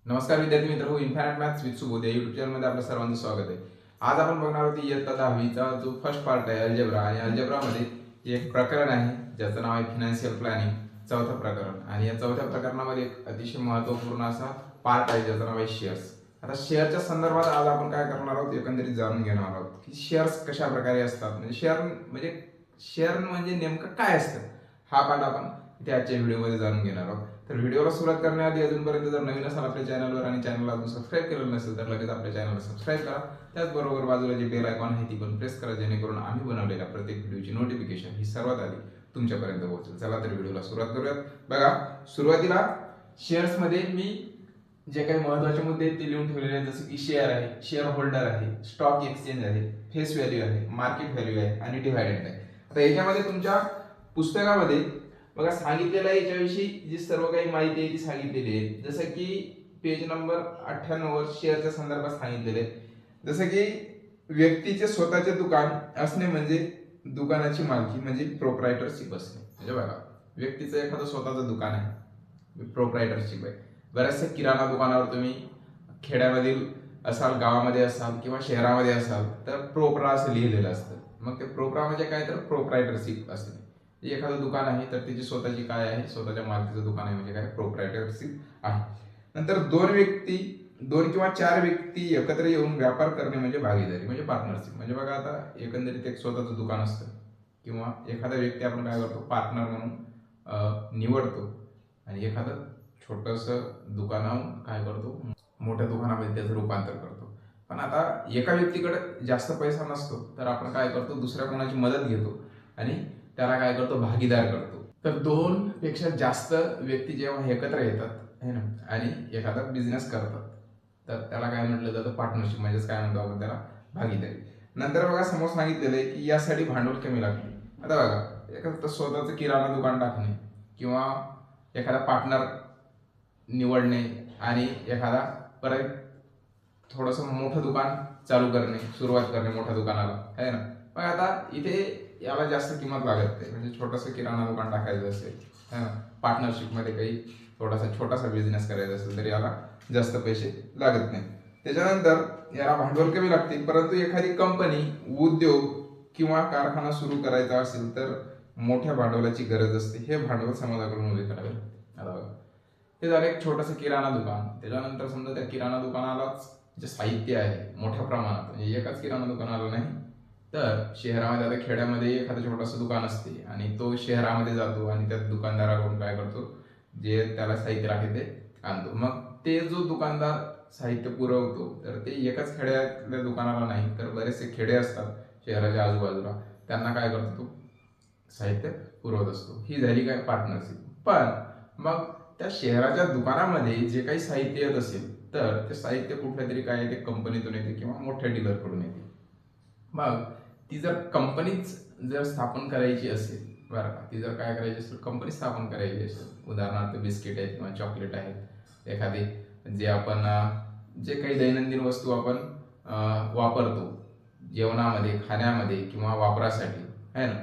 नमस्कार विद्यार्थी मित्र, इन्फायनाइट मॅथ्स विथ सुबोध या युट्यूब चॅनलमध्ये आपलं सर्वांचं स्वागत आहे। आज आपण बघणार आहोत इयत्ता 10वीचा जो फर्स्ट पार्ट आहे अल्जेब्रा, आणि अल्जेब्रामध्ये एक प्रकरण आहे ज्याचं नाव आहे फिनान्शियल प्लॅनिंग, चौथं प्रकरण। आणि या चौथ्या प्रकरणामध्ये एक अतिशय महत्त्वपूर्ण असा पार्ट आहे ज्याचं नाव आहे शेअर्स। आता शेअरच्या संदर्भात आज आपण काय करणार आहोत, एकंदरीत जाणून घेणार आहोत की शेअर्स कशा प्रकारे असतात, म्हणजे शेअर म्हणजे नेमकं काय असतं, हा पार्ट आपण इथे आजच्या व्हिडिओमध्ये जाणून घेणार आहोत। तर व्हिडिओला सुरुवात करण्याआधी अजूनपर्यंत जर नवीन असाल आपल्या चॅनलवर आणि चॅनलला अजून सबस्क्राईब केलेलं नसेल तर लगेच आपल्या चॅनलला सबस्क्राईब करा। त्याचबरोबर बाजूला जे बेल आयकॉन आहे ती पण प्रेस करा, जेणेकरून आम्ही बनवलेल्या प्रत्येक व्हिडिओची नोटिफिकेशन ही सर्वात आधी तुमच्यापर्यंत पोहोचेल। चला तर व्हिडिओला सुरुवात करूयात। बघा, सुरुवातीला शेअर्समध्ये मी जे काही महत्त्वाचे मुद्दे आहेत ते लिहून ठेवलेले आहेत, जसे की शेअर आहे, शेअर होल्डर आहे, स्टॉक एक्सचेंज आहे, फेस व्हॅल्यू आहे, मार्केट व्हॅल्यू आहे आणि डिव्हायडेंड आहे। आता याच्यामध्ये तुमच्या पुस्तकामध्ये बघा सांगितलेलं आहे, याच्याविषयी जी सर्व काही माहिती आहे ती सांगितलेली आहे। जसं की पेज नंबर 98 वर शेअरच्या संदर्भात सांगितलेले आहे, जसं की व्यक्तीचे स्वतःचे दुकान असणे म्हणजे दुकानाची मालकी म्हणजे प्रोप्रायटरशिप असणे। म्हणजे बघा, व्यक्तीचं एखादं स्वतःचं दुकान आहे, प्रोप्रायटरशिप आहे। बऱ्याचशा किराणा दुकानावर तुम्ही खेड्यामधील असाल, गावामध्ये असाल किंवा शहरामध्ये असाल तर प्रोप्रा असं लिहिलेलं असतं। मग ते प्रोप्रा म्हणजे काय, तर प्रोप्रायटरशिप असते। एखादं दुकान आहे तर त्याची स्वतःची काय आहे, स्वतःच्या मालकीचं दुकान आहे, म्हणजे काय, प्रोप्रायटरशिप आहे। नंतर दोन किंवा चार व्यक्ती एकत्र येऊन व्यापार करणे म्हणजे भागीदारी म्हणजे पार्टनरशिप। म्हणजे बघा, आता एकंदरीत एक स्वतःचं दुकान असतं किंवा एखादा व्यक्ती आपण काय करतो, पार्टनर म्हणून निवडतो आणि एखादं छोटंसं दुकानाहून काय करतो, मोठ्या दुकानामध्ये त्याचं रूपांतर करतो। पण आता एका व्यक्तीकडे जास्त पैसा नसतो तर आपण काय करतो, दुसऱ्या कोणाची मदत घेतो आणि त्याला काय करतो, भागीदार करतो। तर दोन पेक्षा जास्त व्यक्ती जेव्हा एकत्र येतात है ना आणि एखादा बिझनेस करतात तर त्याला काय म्हटलं जातं, पार्टनरशिप, म्हणजेच काय म्हणतो आपण त्याला, भागीदारी। नंतर बघा, समोर सांगितलेलं आहे की यासाठी भांडवल कमी लागते। आता बघा, एखादं स्वतःचं किराणा दुकान टाकणे किंवा एखादा पार्टनर निवडणे आणि एखादा परत थोडंसं मोठं दुकान चालू करणे, सुरुवात करणे मोठ्या दुकानाला, आहे ना। पण आता इथे याला जास्त किंमत लागत नाही, म्हणजे छोटंसं किराणा दुकान टाकायचं असेल, है ना, पार्टनरशिपमध्ये काही छोटासा बिझनेस करायचा असेल तर याला जास्त पैसे लागत नाही। त्याच्यानंतर याला भांडवल कमी लागते, परंतु एखादी कंपनी, उद्योग किंवा कारखाना सुरू करायचा असेल तर मोठ्या भांडवलाची गरज असते। हे भांडवल समाजाकडून उभे करावे लागते। आता बघा, हे झालं एक छोटंसं किराणा दुकान। त्याच्यानंतर समजा त्या किराणा दुकानालाच जे साहित्य आहे मोठ्या प्रमाणात, म्हणजे एकाच किराणा दुकानाला नाही तर शहरामध्ये, आता खेड्यामध्ये एखादं छोटंसं दुकान असते आणि तो शहरामध्ये जातो आणि त्या दुकानदाराकडून काय करतो, जे त्याला साहित्य आहे ते आणतो। मग ते जो दुकानदार साहित्य पुरवतो तर ते एकाच खेड्यातल्या दुकानाला नाही तर बरेचसे खेडे असतात शहराच्या आजूबाजूला, त्यांना काय करतो, तो साहित्य पुरवत असतो। ही झाली काय, पार्टनरशिप। पण मग त्या शहराच्या दुकानामध्ये जे काही साहित्य येत असेल तर ते साहित्य कुठल्या तरी काय येते, कंपनीतून येते किंवा मोठ्या डीलरकडून येते। मग ती जर कंपनीच जर स्थापन करायची असेल, बरं का, ती जर काय करायची असेल, कंपनी स्थापन करायची असेल, उदाहरणार्थ बिस्किट आहेत किंवा चॉकलेट आहेत, एखादी जे आपण जे काही दैनंदिन वस्तू आपण वापरतो जेवणामध्ये, खाण्यामध्ये किंवा वापरासाठी, आहे ना,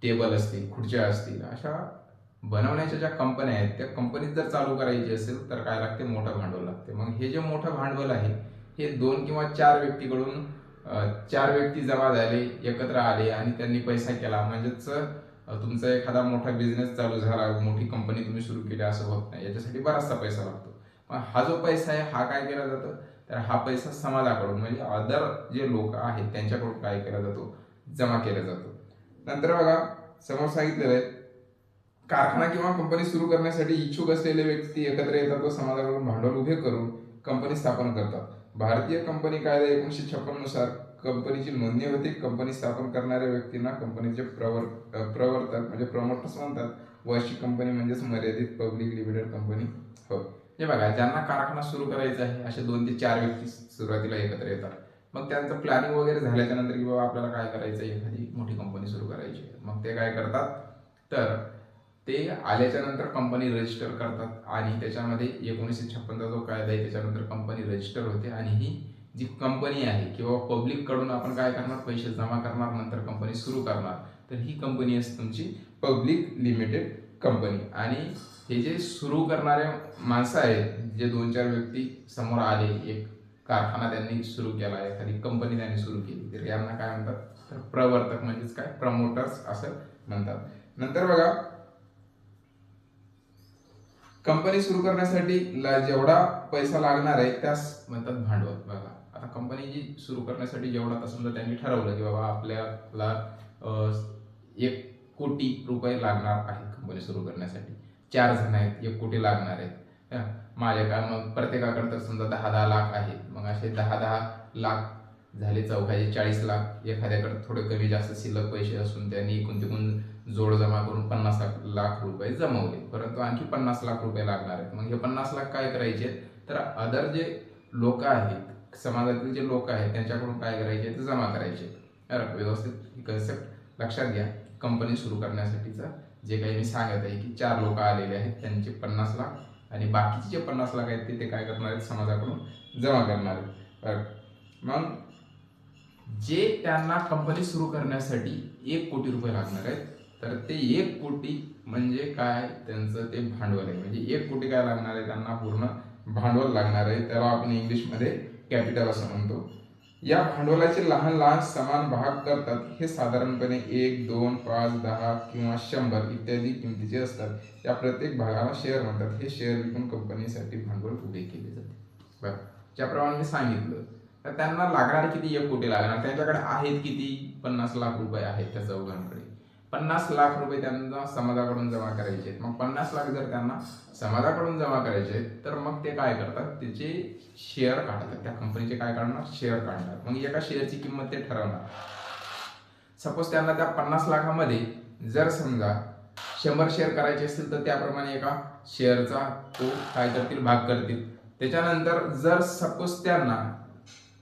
टेबल असतील, खुर्च्या असतील, अशा बनवण्याच्या ज्या कंपन्या आहेत त्या कंपनीत जर चालू करायची असेल तर काय लागते, मोठं भांडवल लागते। मग हे जे मोठं भांडवल आहे हे दोन किंवा चार व्यक्तीकडून, चार व्यक्ती जमा झाले, एकत्र आले आणि त्यांनी पैसा केला, म्हणजेच तुमचा एखादा मोठा बिझनेस चालू झाला, मोठी कंपनी तुम्ही सुरू केली, असं होत नाही। याच्यासाठी बराचसा पैसा लागतो। पण हा जो पैसा आहे हा काय केला जातो, तर हा पैसा समाजाकडून म्हणजे अदर जे लोक आहेत त्यांच्याकडून काय केला जातो, जमा केला जातो। नंतर बघा, समोर सांगितलेलं आहे, कारखाना किंवा कंपनी सुरू करण्यासाठी इच्छुक असलेले व्यक्ती एकत्र येतात व समाजाकडून भांडवल उभे करून कंपनी स्थापन करतात। भारतीय कंपनी कायदा 1956 नुसार कंपनीची नोंदणी होते। कंपनी स्थापन करणाऱ्या व्यक्तींना कंपनीचे प्रवर्तक म्हणजे प्रमोटर्स म्हणतात व अशी कंपनी म्हणजेच मर्यादित पब्लिक लिमिटेड कंपनी होय। हे बघा, ज्यांना कारखाना सुरू करायचा आहे असे 2 ते 4 व्यक्ती सुरुवातीला एकत्र येतात। मग त्यांचं प्लॅनिंग वगैरे झाल्याच्या नंतर की बाबा आपल्याला काय करायचं, एखादी मोठी कंपनी सुरू करायची, मग ते काय करतात, तर ते आल्याच्या नंतर कंपनी रजिस्टर करतात आणि त्याच्यामध्ये 1956चा जो कायदा आहे त्याच्यानंतर कंपनी रजिस्टर होते आणि ही जी कंपनी आहे किंवा पब्लिक कडून आपण काय करणार, पैसे जमा करणार, नंतर कंपनी सुरू करणार, तर ही कंपनी असते तुमची पब्लिक लिमिटेड कंपनी. आणि हे जे सुरू करणारे माणसं आहेत, जे 2-4 व्यक्ती समोर आले, एक कारखाना त्यांनी सुरू केला, एखादी कंपनी त्यांनी सुरू केली, तर यांना काय म्हणतात, तर प्रवर्तक म्हणजेच काय, प्रमोटर्स असं म्हणतात. नंतर बघा, कंपनी सुरू करण्यासाठी जेवढा पैसा लागणार आहे त्यास म्हणतात भांडवल. बघा, आता कंपनी जी सुरू करण्यासाठी जेवढा, आता समजा त्यांनी ठरवलं की बाबा आपल्याला 1 कोटी रुपये लागणार आहेत कंपनी सुरू करण्यासाठी, 4 जण आहेत, 1 कोटी लागणार आहेत. माझ्या काय, मग प्रत्येकाकडे तर समजा 10-10 लाख आहेत, मग असे 10-10 लाख झाले, चौघाचे 40 लाख, एखाद्याकडे थोडे कमी जास्त शिल्लक पैसे असून त्यांनी एकूण तिकून जोड जमा करून 50 लाख रुपये जमवले, परंतु आणखी 50 लाख रुपये लागणार आहेत. मग हे 50 लाख काय करायचे, तर अदर जे लोक आहेत, समाजातील जे लोक आहेत, त्यांच्याकडून काय करायचे, ते जमा करायचे. व्यवस्थित ही कन्सेप्ट लक्षात घ्या. कंपनी सुरू करण्यासाठीचा जे काही मी सांगत आहे की 4 लोक आलेले आहेत, त्यांचे 50 लाख आणि बाकीचे जे 50 लाख आहेत ते काय करणार आहेत, समाजाकडून जमा करणार आहेत. मग जे त्यांना कंपनी सुरू करण्यासाठी 1 कोटी रुपये लागणार आहेत, तर ते 1 कोटी म्हणजे काय, त्यांचं ते भांडवल आहे. म्हणजे 1 कोटी काय लागणार आहे, त्यांना पूर्ण भांडवल लागणार आहे. त्याला आपण इंग्लिशमध्ये कॅपिटल असं म्हणतो. या भांडवलाचे लहान लहान समान भाग करतात. हे साधारणपणे 1, 2, 5, 10 किंवा 100 इत्यादी किमतीचे असतात. या प्रत्येक भागाला शेअर म्हणतात. हे शेअर विकून कंपनीसाठी भांडवल उभे केले जाते. बरं, ज्याप्रमाणे मी सांगितलं, तर त्यांना लागणारे किती, 1 कोटी लागणार. त्यांच्याकडे आहेत किती, 50 लाख रुपये आहेत त्या चौघांकडे. 50 लाख रुपये त्यांना समाजाकडून जमा करायचे आहेत. मग 50 लाख जर त्यांना समाजाकडून जमा करायचे आहेत, तर मग ते काय करतात, त्याचे शेअर काढतात. त्या कंपनीचे काय काढणार, शेअर काढणार. मग एका शेअरची किंमत ते ठरवणार. सपोज त्यांना त्या 50 लाखामध्ये जर समजा 100 शेअर करायचे असतील, तर त्याप्रमाणे एका शेअरचा तो काय करतील, भाग करतील. त्याच्यानंतर जर सपोज त्यांना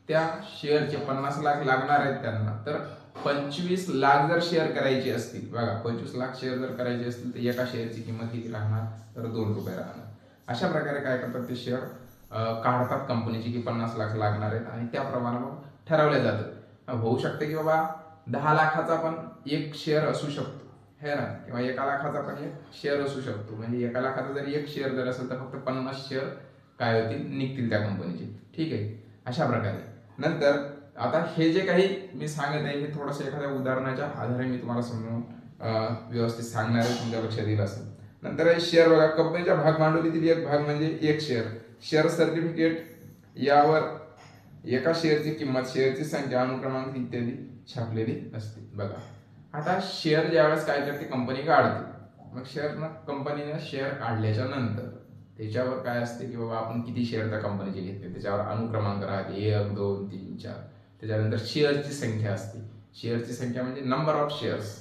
त्या शेअरचे 50 लाख लागणार आहेत त्यांना, तर 25 लाख जर शेअर करायचे असतील, बघा 25 लाख शेअर जर करायचे असतील, तर एका शेअरची किंमत किती राहणार, तर 2 रुपये राहणार. अशा प्रकारे काय करतात, ते शेअर काढतात कंपनीची की 50 लाख लागणार आहेत आणि त्याप्रमाणे मग ठरवलं जातं. होऊ शकतं की बाबा 10 लाखाचा पण एक शेअर असू शकतो, हे ना, किंवा 1 लाखाचा पण एक शेअर असू शकतो. म्हणजे 1 लाखाचा जर एक शेअर जर असेल, तर फक्त 50 शेअर काय होतील, निघतील त्या कंपनीचे. ठीक आहे, अशा प्रकारे. नंतर आता हे जे काही मी सांगत आहे, हे थोडंसं एखाद्या उदाहरणाच्या आधारे मी तुम्हाला समजून व्यवस्थित सांगणार आहे, तुमच्या लक्षात येईल असं. नंतर शेअर बघा, कंपनीच्या भाग भांडवलीतील एक भाग म्हणजे एक शेअर. शेअर सर्टिफिकेट यावर एका शेअरची किंमत, शेअरची संख्या, अनुक्रमांक इत्यादी छापलेली असते. बघा, आता शेअर ज्यावेळेस काय करते, कंपनी काढते. मग कंपनीनं शेअर काढल्याच्या नंतर त्याच्यावर काय असते की बाबा आपण किती शेअर त्या कंपनीचे घेतले, त्याच्यावर अनुक्रमांक राहते 1, 2, 3, 4. त्याच्यानंतर शेअरची संख्या असते. शेअरची संख्या म्हणजे नंबर ऑफ शेअर्स,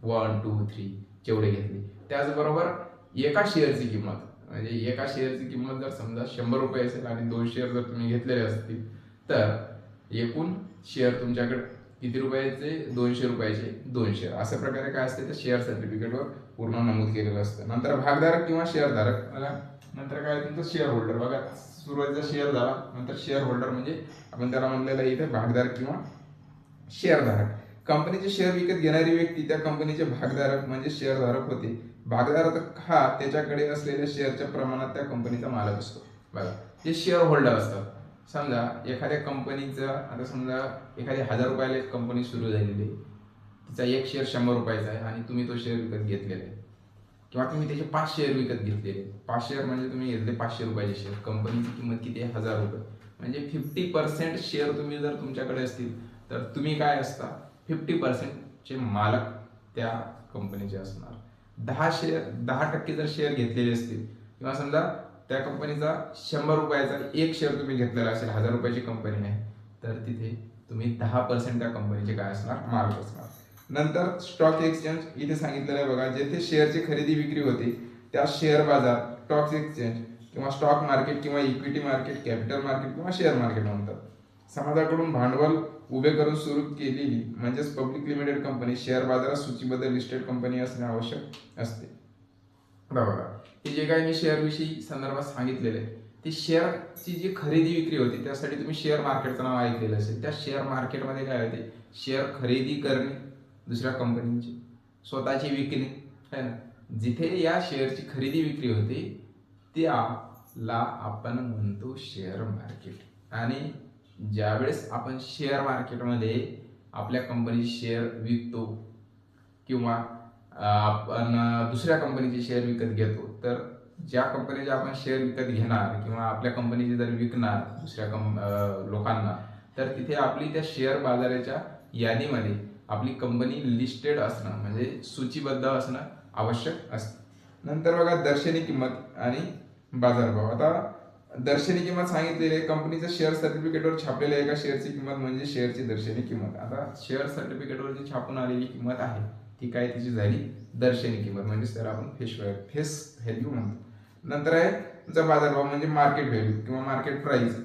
1, 2, 3 जेवढे घेतले. त्याचबरोबर एका शेअरची किंमत, म्हणजे एका शेअरची किंमत जर समजा 100 रुपये असेल आणि 2 शेअर जर तुम्ही घेतलेले असतील, तर एकूण शेअर तुमच्याकडे किती रुपयाचे, 200 रुपयाचे 2 शेअर. अशा प्रकारे काय असते, तर शेअर सर्टिफिकेटवर पूर्ण नमूद केलेलं असतं. नंतर भागधारक किंवा शेअरधारक, नंतर काय, तुमचं शेअर होल्डर. बघा, सुरुवातीचा शेअर झाला, नंतर शेअर होल्डर म्हणजे आपण त्याला म्हणलेलं आहे इथे भागधारक किंवा शेअरधारक. कंपनीचे शेअर विकत घेणारी व्यक्ती त्या कंपनीचे भागधारक म्हणजे शेअरधारक होते. भागधारक हा त्याच्याकडे असलेल्या शेअरच्या प्रमाणात त्या कंपनीचा मालक असतो. बघा, जे शेअर होल्डर असतात, समजा एखाद्या कंपनीचं, आता समजा एखादी 1000 रुपयाला एक कंपनी सुरू झालेली आहे, तिचा एक शेअर 100 रुपयाचा आहे आणि तुम्ही तो शेअर विकत घेतलेला आहे, किंवा तुम्ही त्याचे 5 शेअर विकत घेतलेले. 5 शेअर म्हणजे तुम्ही घेतले 500 रुपयाचे शेअर. कंपनीची किंमत किती आहे, 1000 रुपये. म्हणजे 50% शेअर तुम्ही जर तुमच्याकडे असतील, तर तुम्ही काय असता, 50%चे मालक त्या कंपनीचे असणार. 10% जर शेअर घेतलेले असतील, किंवा समजा त्या कंपनीचा 100 रुपयाचा एक शेअर तुम्ही घेतलेला असेल, 1000 रुपयाची कंपनी आहे, तर तिथे तुम्ही 10% त्या कंपनीचे काय असणार, मालक असणार. नंतर स्टॉक एक्सचेंज इथे सांगितलेलं आहे बघा, जेथे शेअरची खरेदी विक्री होते त्या शेअर बाजार, स्टॉक एक्सचेंज किंवा स्टॉक मार्केट किंवा इक्विटी मार्केट, कॅपिटल मार्केट किंवा शेअर मार्केट म्हणतात. समाजाकडून भांडवल उभे करून सुरू केलेली म्हणजेच पब्लिक लिमिटेड कंपनी शेअर बाजारात सूचीबद्ध लिस्टेड कंपनी असणे आवश्यक असते. बघा, हे जे काही मी शेअर विषयी संदर्भात सांगितलेले आहे, ती शेअरची जी खरेदी विक्री होती त्यासाठी तुम्ही शेअर मार्केटचं नाव ऐकलेलं असेल. त्या शेअर मार्केटमध्ये काय होते, शेअर खरेदी करणे दुसऱ्या कंपनीची, स्वतःची विकणे, है ना, जिथे या शेअरची खरेदी विक्री होते त्याला आपण म्हणतो शेअर मार्केट। आणि ज्यावेळेस आपण शेअर मार्केटमध्ये आपल्या कंपनीचे शेअर विकतो किंवा आपण दुसऱ्या कंपनीचे शेअर विकत घेतो, तर ज्या कंपनीचे आपण शेअर विकत घेणार किंवा आपल्या कंपनीचे जर विकणार दुसऱ्या लोकांना, तर तिथे आपली त्या शेअर बाजाराच्या यादीमध्ये आपली कंपनी लिस्टेड असणं म्हणजे सूचीबद्ध असणं आवश्यक असतं। नंतर बघा दर्शनी किंमत आणि बाजारभाव। आता दर्शनी किंमत सांगितलेली आहे, कंपनीच्या शेअर सर्टिफिकेटवर छापलेल्या एका शेअरची किंमत म्हणजे शेअरची दर्शनी किंमत। आता शेअर सर्टिफिकेटवर जी छापून आलेली किंमत आहे ती काय, तिची झाली दर्शनी किंमत, म्हणजे त्याला आपण फेस व्हॅल्यू म्हणतो। नंतर आहे तुमचा बाजारभाव म्हणजे मार्केट व्हॅल्यू किंवा मार्केट प्राइस।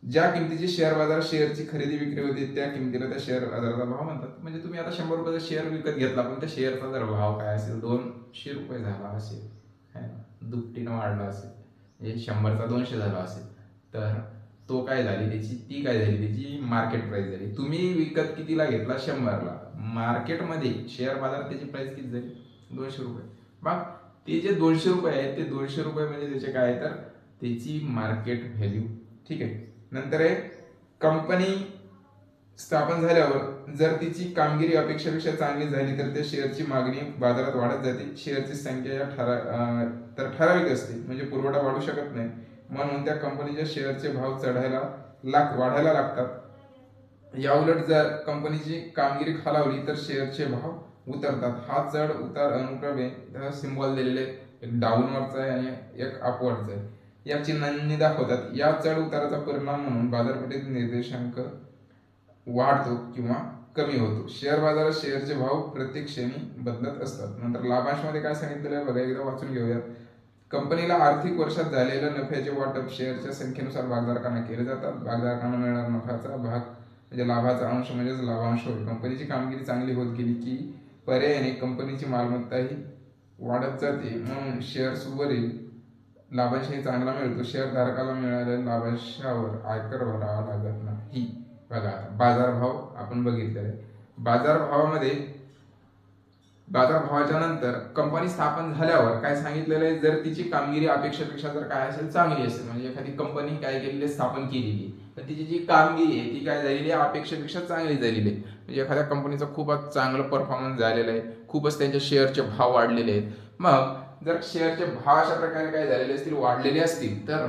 ज्या किमतीची शेअर बाजारात शेअरची खरेदी विक्री होते त्या किमतीला त्या शेअर बाजाराचा भाव म्हणतात। म्हणजे तुम्ही आता 100 रुपयाचा शेअर विकत घेतला, पण त्या शेअरचा जर भाव काय असेल 200 रुपये झाला असेल, दुपटीनं वाढला असेल, म्हणजे 100चा 200 झाला असेल, तर तो काय झाली ती काय झाली त्याची मार्केट प्राइस झाली। तुम्ही विकत कितीला घेतला 100ला, मार्केटमध्ये शेअर बाजारात त्याची प्राइस किती झाली 200 रुपये। मग ते जे 200 रुपये आहेत ते 200 रुपये म्हणजे त्याचे काय, तर त्याची मार्केट व्हॅल्यू। ठीक आहे। नंतर आहे कंपनी स्थापन झाल्यावर जर तिची कामगिरी अपेक्षेपेक्षा चांगली झाली तर त्या शेअरची मागणी बाजारात वाढत जाते। शेअरची संख्या या ठराविक असते, म्हणजे पुरवठा वाढू शकत नाही, म्हणून त्या कंपनीच्या शेअरचे भाव वाढायला लागतात। या उलट जर कंपनीची कामगिरी खालावली तर शेअरचे भाव उतरतात। हा चढ उतार अनुक्रमे सिम्बॉल दिलेले, एक डाऊनवरचा आहे आणि एक अपवर्डचा आहे, या चिन्हांनी दाखवतात। या चढ उताराचा परिणाम म्हणून बाजारपेठेत निर्देशांक वाढतो किंवा कमी होतो। शेअर बाजारात शेअरचे भाव प्रत्येक क्षणी बदलत असतात। नंतर लाभांशमध्ये काय सांगितलेलं आहे बघा, एकदा वाचून घेऊयात। कंपनीला आर्थिक वर्षात झालेल्या नफ्याचे वाटप शेअरच्या संख्येनुसार भागधारकांना केले जातात। भागधारकांना मिळणारा नफ्याचा भाग म्हणजे लाभाचा अंश म्हणजेच लाभांश होय। कंपनीची कामगिरी चांगली होत गेली की पर्यायाने कंपनीची मालमत्ताही वाढत जाते, म्हणून शेअर्सवरील लाभांशही चांगला मिळतो। शेअरधारकाला मिळालेल्या लाभांशावर आयकर भरावा लागत नाही। बघा बाजारभाव आपण बघितलेला आहे। बाजारभावाच्या नंतर कंपनी स्थापन झाल्यावर काय सांगितलेलं आहे, जर तिची कामगिरी अपेक्षेपेक्षा जर काय असेल चांगली असेल, म्हणजे एखादी कंपनी काय केलेली स्थापन केलेली तर तिची जी कामगिरी आहे ती काय झालेली आहे अपेक्षेपेक्षा चांगली झालेली आहे। म्हणजे एखाद्या कंपनीचा खूपच चांगलं परफॉर्मन्स झालेला आहे, खूपच त्यांच्या शेअरचे भाव वाढलेले आहेत। मग जर शेअरचे भाव अशा प्रकारे काय झालेले असतील, वाढलेले असतील, तर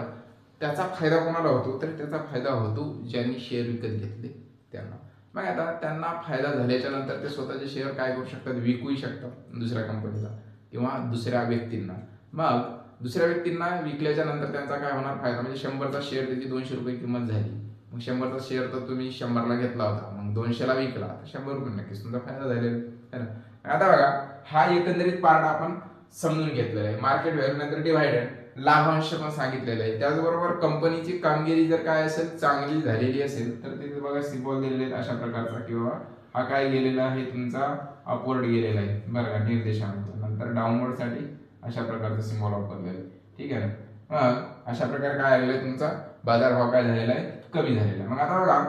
त्याचा फायदा कोणाला होतो, तर त्याचा फायदा होतो ज्यांनी शेअर विकत घेतले त्यांना। मग आता त्यांना फायदा झाल्याच्या नंतर ते स्वतःचे शेअर काय करू शकतात, विकूही शकतात दुसऱ्या कंपनीला किंवा दुसऱ्या व्यक्तींना। मग दुसऱ्या व्यक्तींना विकल्याच्या नंतर त्यांचा काय होणार फायदा, म्हणजे 100चा शेअर त्याची 200 रुपये किंमत झाली, मग 100चा शेअर तर तुम्ही 100ला घेतला होता, मग 200ला विकला तर 100 रुपये नक्कीच तुमचा फायदा झालेला आहे ना। आता बघा हा एकंदरीत पार्ट आपण समजून घेतलेला आहे। मार्केट व्हॅल्यू नंतर डिव्हायडेड, लाभांश पण सांगितलेलं आहे। त्याचबरोबर कंपनीची कामगिरी जर काय असेल चांगली झालेली असेल तर तिथे बघा सिम्बॉल दिलेले आहेत अशा प्रकारचा, किंवा हा काय गेलेला आहे तुमचा अपवर्ड गेलेला आहे बघा निर्देशांक। नंतर डाऊनवर्ड साठी अशा प्रकारचा सिम्बॉल वापरलेला आहे। ठीक आहे ना। मग अशा प्रकारे काय आलेला आहे तुमचा बाजारभाव काय झालेला आहे, कमी झालेला आहे। मग आता बघा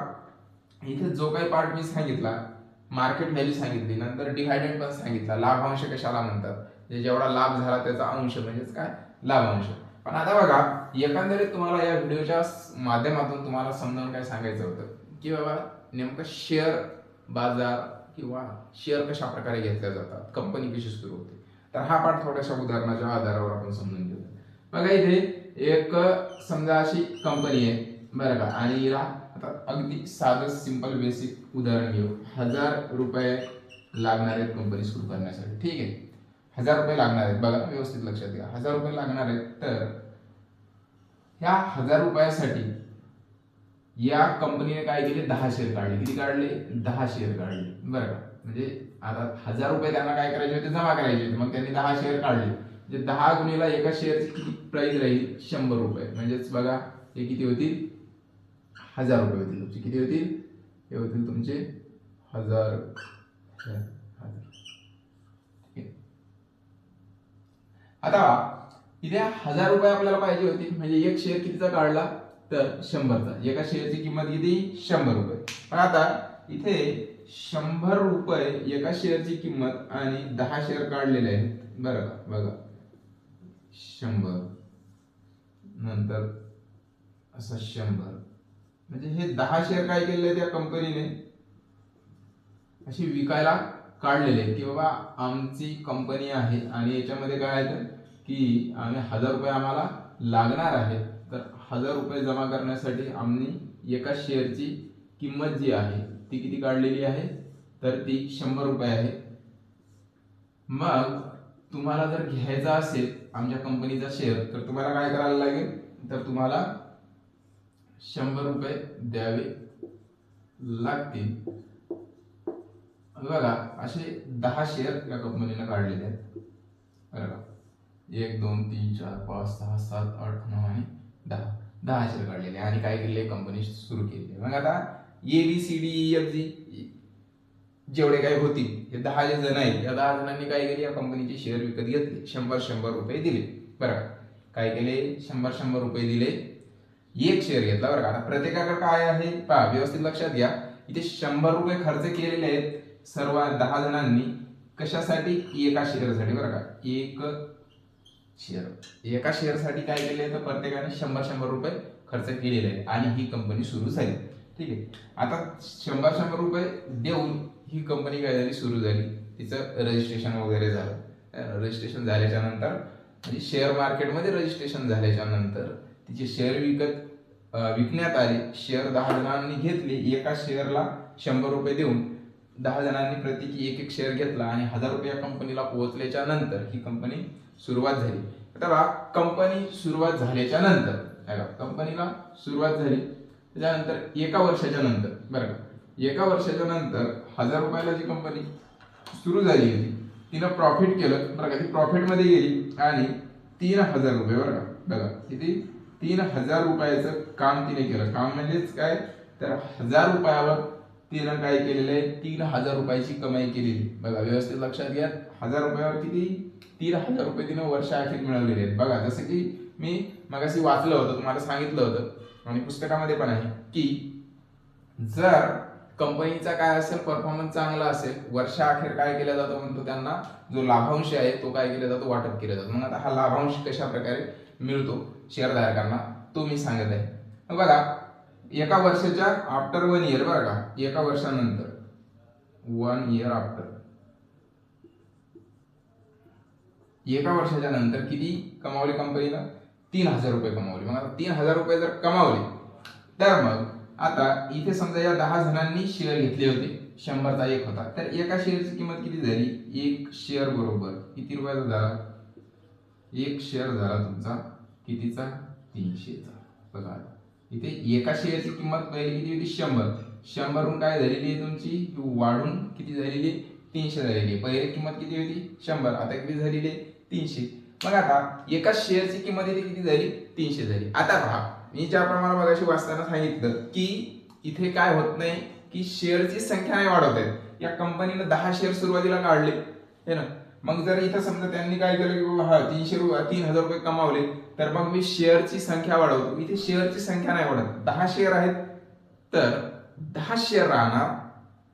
इथे जो काही पार्ट मी सांगितला, मार्केट व्हॅल्यू सांगितली, नंतर डिव्हायडेड पण सांगितला, लाभांश कशाला म्हणतात, म्हणजे जेवढा लाभ झाला त्याचा अंश म्हणजेच काय लाभांश। पण आता बघा एकंदरीत तुम्हाला या व्हिडिओच्या माध्यमातून तुम्हाला समजावून काय सांगायचं होतं की बाबा नेमकं शेअर बाजार किंवा शेअर कशा प्रकारे घेतल्या जातात, कंपनी कशी सुरू होते, तर हा पाठ थोड्याशा उदाहरणाच्या आधारावर आपण समजून घेऊ। बघा इथे एक समजा अशी कंपनी आहे बरं का, आणि हिला आता अगदी साधं सिंपल बेसिक उदाहरण घेऊ। 1000 रुपये लागणार आहेत कंपनी सुरू करण्यासाठी। ठीक आहे, 1000 रुपये लागणार आहेत, बघा व्यवस्थित लक्षात घ्या, 1000 रुपये लागणार आहेत। तर ह्या 1000 रुपयासाठी या कंपनीने काय केले, 10 शेअर काढले। किती काढले, 10 शेअर काढले बरं का। म्हणजे आता 1000 रुपये त्यांना काय करायचे होते, जमा करायचे होते, मग त्यांनी 10 शेअर काढले, म्हणजे 10 गुणिला एका शेअरची किती प्राइस राहील, 100 रुपये। म्हणजेच बघा हे किती होतील, 1000 रुपये होतील तुमचे। किती होतील, हे होतील तुमचे 1000। आता इथे 1000 रुपये आपल्याला पाहिजे होते, म्हणजे एक शेअर कितीचा काढला तर 100चा, एका शेअरची किंमत किती 100 रुपये। पण आता इथे 100 रुपये एका शेअरची किंमत आणि 10 शेअर काढलेले आहेत, बरं का, बघा 100 नंतर असं 100, म्हणजे हे 10 शेअर काय केलेले त्या कंपनीने अशी विकायला काढलेले आहेत की बाबा आमची कंपनी आहे आणि याच्यामध्ये काय आहे की आम्ही 1000 रुपये आम्हाला लागणार आहे, तर 1000 रुपये जमा करण्यासाठी आम्ही एका शेअरची किंमत जी आहे ती किती काढलेली आहे, तर ती 100 रुपये आहे. मग तुम्हाला जर घ्यायचा असेल आमच्या कंपनीचा शेअर तर तुम्हाला काय करायला लागेल, तर तुम्हाला 100 रुपये द्यावे लागतील. बघा असे 10 शेअर या कंपनीने काढलेले आहेत. बघा 1 2 3 4 5 6 7 8 9 आणि 10 शेअर काढलेले आणि काय केले, कंपनी सुरू केली. मग आता ABCDEFG जेवढे काही होतील हे 10 जे जण आहेत या 10 जणांनी काय केले, या कंपनीचे शेअर विकत घेतले, 100 रुपये दिले. बरं काय केले, 100 रुपये दिले, एक शेअर घेतला. बरं का, आता प्रत्येकाकडे काय आहे पहा, व्यवस्थित लक्षात घ्या. इथे 100 रुपये खर्च केलेले आहेत सर्व 10 जणांनी. कशासाठी, एका शेअरसाठी. बरं का, एक शेअर, एका शेअरसाठी काय केले, तर प्रत्येकाने 100 रुपये खर्च केलेले आहेत आणि ही कंपनी सुरू झाली. ठीक आहे, आता 100 रुपये देऊन ही कंपनी काय झाली, सुरू झाली. तिचं रजिस्ट्रेशन वगैरे झालं. रजिस्ट्रेशन झाल्याच्या नंतर म्हणजे शेअर मार्केटमध्ये रजिस्ट्रेशन झाल्याच्या नंतर तिचे शेअर विकण्यात आले. शेअर 10 जणांनी घेतले, एका शेअरला 100 रुपये देऊन 10 जणांनी प्रत्येकी एक शेअर घेतला आणि 1000 रुपये कंपनीला पोहोचल्याच्या नंतर ही कंपनी सुरुवात झाली. आता कंपनी सुरुवात झाल्याच्या नंतर कंपनीला सुरुवात झाली त्याच्यानंतर एका वर्षाच्या नंतर, बरं का, एका वर्षाच्या नंतर 1000 रुपयाला जी कंपनी सुरू झाली होती तिनं प्रॉफिट केलं. बरं का, ती प्रॉफिटमध्ये गेली आणि 3000 रुपये, बरं का, बघा किती, 3000 रुपयाचं काम तिने केलं. काम म्हणजेच काय, तर 1000 रुपयावर तिनं काय केलेलं आहे, 3000 रुपयाची कमाई केलेली. बघा व्यवस्थित लक्षात घ्या, 1000 रुपयावर किती, 3000 रुपये तिनं वर्षाअखेर मिळवलेले आहेत. बघा जसं की मी मगाशी वाचलं होतं, तुम्हाला सांगितलं होतं आणि पुस्तकामध्ये पण आहे की जर कंपनीचा काय असेल, परफॉर्मन्स चांगला असेल, वर्षाअखेर काय केलं जातं, म्हणतो त्यांना जो लाभांश आहे तो काय केला जातो, वाटप केला जातो. मग आता हा लाभांश कशा प्रकारे मिळतो शेअरधारकांना तो मी सांगत आहे. बघा एका वर्षाच्या आफ्टर 1 इयर, बरं का, एका वर्षानंतर 1 इयर आफ्टर, एका वर्षाच्या नंतर किती कमावले कंपनीला, 3000 रुपये कमावले. मग आता 3000 रुपये जर कमावले तर मग आता इथे समजा या 10 जणांनी शेअर घेतले होते, 100चा एक होता, तर एका शेअरची किंमत किती झाली, एक शेअर बरोबर किती रुपयाचा झाला, एक शेअर झाला तुमचा कितीचा, 300चा. बघा इथे एका शेअरची किंमत पहिली किती होती, 100 वरून काय झालेली आहे तुमची, वाढून किती झालेली, 300 झालेली आहे. पहिली किंमत किती होती, 100, आता किती झालेली आहे, 300. मग आता एका शेअरची किंमत इथे किती झाली, 300 झाली. आता पहा, मी ज्याप्रमाणे मगाशी वाचताना सांगितलं की इथे काय होत नाही की शेअरची संख्या नाही वाढवत आहे. या कंपनीनं 10 शेअर सुरुवातीला काढले हे ना, मग जर इथं समजा त्यांनी काय केलं की हा 3000 रुपये कमावले, तर मग मी शेअरची संख्या वाढवतो. इथे शेअरची संख्या नाही वाढत, 10 शेअर आहेत तर 10 शेअर राहणार.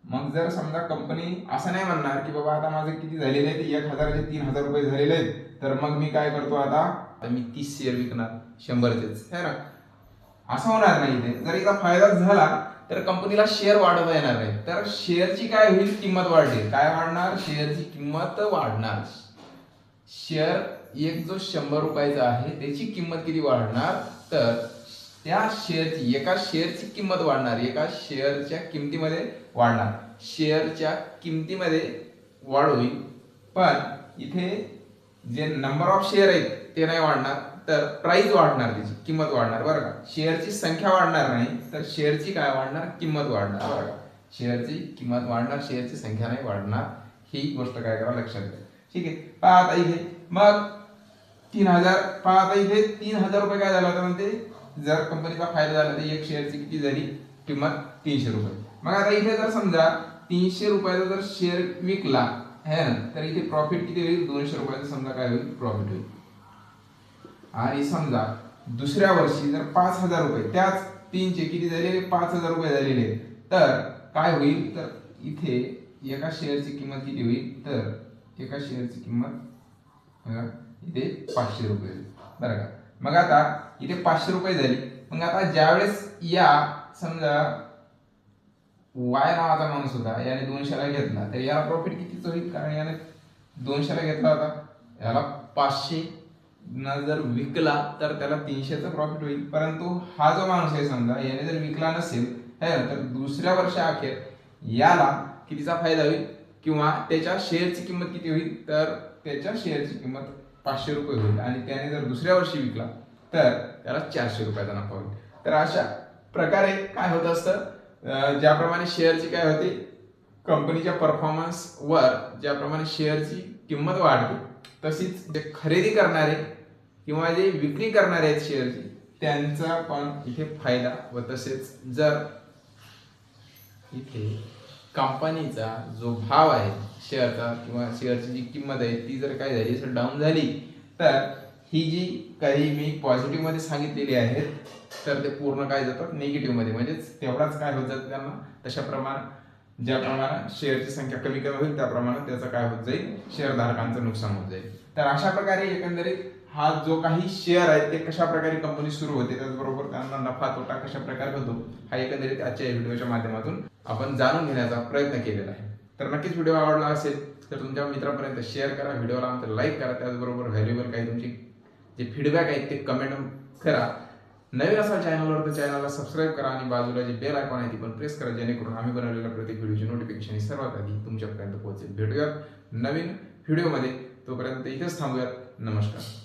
मग जर समजा कंपनी असं नाही म्हणणार की बाबा आता माझे किती झालेले आहेत, 1000चे 3000 रुपये झालेले आहेत, तर मग मी काय करतो, आता मी 30 शेअर विकणार 100चेच, है ना, असं होणार नाही. ते जर एकदा फायदा झाला तर कंपनीला शेअर वाढवता येणार नाही, तर शेअरची काय होईल, किंमत वाढली. काय वाढणार, शेअरची किंमत वाढणार. शेअर एक जो 100 रुपयाचा आहे त्याची किंमत किती वाढणार, तर त्या शेअरची, एका शेअरची किंमत वाढणार, एका शेअरच्या किमतीमध्ये वाढणार. शेअरच्या किमतीमध्ये वाढ होईल, पण इथे जे नंबर ऑफ शेअर आहेत ते नाही वाढणार, तर प्राइस वाढणार, त्याची किंमत वाढणार. बरं का, शेअरची संख्या वाढणार नाही, तर शेअरची काय वाढणार, किंमत वाढणार. बरं का, शेअरची किंमत वाढणार, शेअरची संख्या नाही वाढणार. ही गोष्ट काय करा, लक्षात घ्या. ठीक आहे, पहा आता इथे मग 3000, पहा आता इथे 3000 रुपये काय झाला होता, म्हणते जर कंपनीचा फायदा झाला तर एक शेअरची किती झाली, किंमत 300 रुपये. मग आता इथे जर समजा 300 रुपयाचा जर शेअर विकला है ना, तर इथे प्रॉफिट किती होईल, 200 रुपयाचा समजा काय होईल, प्रॉफिट होईल. आणि समजा दुसऱ्या वर्षी जर 5000 रुपये, त्याच 3चे किती झालेले, 5000 रुपये झालेले, तर काय होईल, तर इथे एका शेअरची किंमत किती होईल, तर एका शेअरची किंमत इथे 500 रुपये होईल बरं का. मग आता इथे 500 रुपये झाली. मग आता ज्यावेळेस या समजा वाय नावाचा माणूस होता, याने 200ला घेतला तर याला प्रॉफिट कितीच होईल, कारण याने 200ला घेतला होता, याला 500 न जर विकला तर त्याला 300चा प्रॉफिट होईल. परंतु हा जो माणूस आहे समजा याने जर विकला नसेल तर दुसऱ्या वर्षाअखेर याला कितीचा फायदा होईल किंवा त्याच्या शेअरची किंमत किती होईल, तर त्याच्या शेअरची किंमत 500 रुपये होईल आणि त्याने जर दुसऱ्या वर्षी विकला तर त्याला 400 रुपयाचा नफा होईल. तर अशा प्रकारे काय होत असतं, ज्याप्रमाणे शेअरची काय होते कंपनीच्या परफॉर्मन्सवर ज्याप्रमाणे शेअरची किंमत वाढते, तशीच जे खरेदी करणारे किंवा जे विक्री करणारे आहेत शेअरची त्यांचा पण इथे फायदा व तसेच जर इथे कंपनीचा जो भाव आहे शेअरचा किंवा शेअरची जी किंमत आहे ती जर काय झाली असेल डाऊन झाली, तर ही जी काही मी पॉझिटिव्ह मध्ये सांगितलेली आहेत तर ते पूर्ण काय जातात निगेटिव्ह मध्ये, म्हणजेच तेवढाच काय होत जातं त्यांना, तशा प्रमाणात ज्याप्रमाणे शेअरची संख्या कमी कमी होईल त्याप्रमाणे त्याचं काय होत जाईल, शेअरधारकांचं नुकसान होत जाईल. तर अशा प्रकारे एकंदरीत हा जो काही शेअर आहे ते कशा प्रकारे कंपनी सुरू होते, त्याचबरोबर त्यांना नफा तोटा कशा प्रकारे होतो, हा एकंदरीत आजच्या व्हिडिओच्या माध्यमातून आपण जाणून घेण्याचा प्रयत्न केलेला आहे. तर नक्कीच व्हिडिओ आवडला असेल तर तुमच्या मित्रांपर्यंत शेअर करा, व्हिडिओला आमचं लाईक करा, त्याचबरोबर व्हॅल्युएबल काही तुमची जे फीडबॅक आहेत ते कमेंट करा. नवीन असाल चॅनलवर तर चॅनलला सबस्क्राईब करा आणि बाजूला जी बेल आयकॉन आहे ती पण प्रेस करा, जेणेकरून आम्ही बनवलेल्या प्रत्येक व्हिडिओची नोटिफिकेशन सर्वात आधी तुमच्यापर्यंत पोहोचेल. भेटूयात नवीन व्हिडिओमध्ये, तोपर्यंत इथेच थांबूयात. नमस्कार.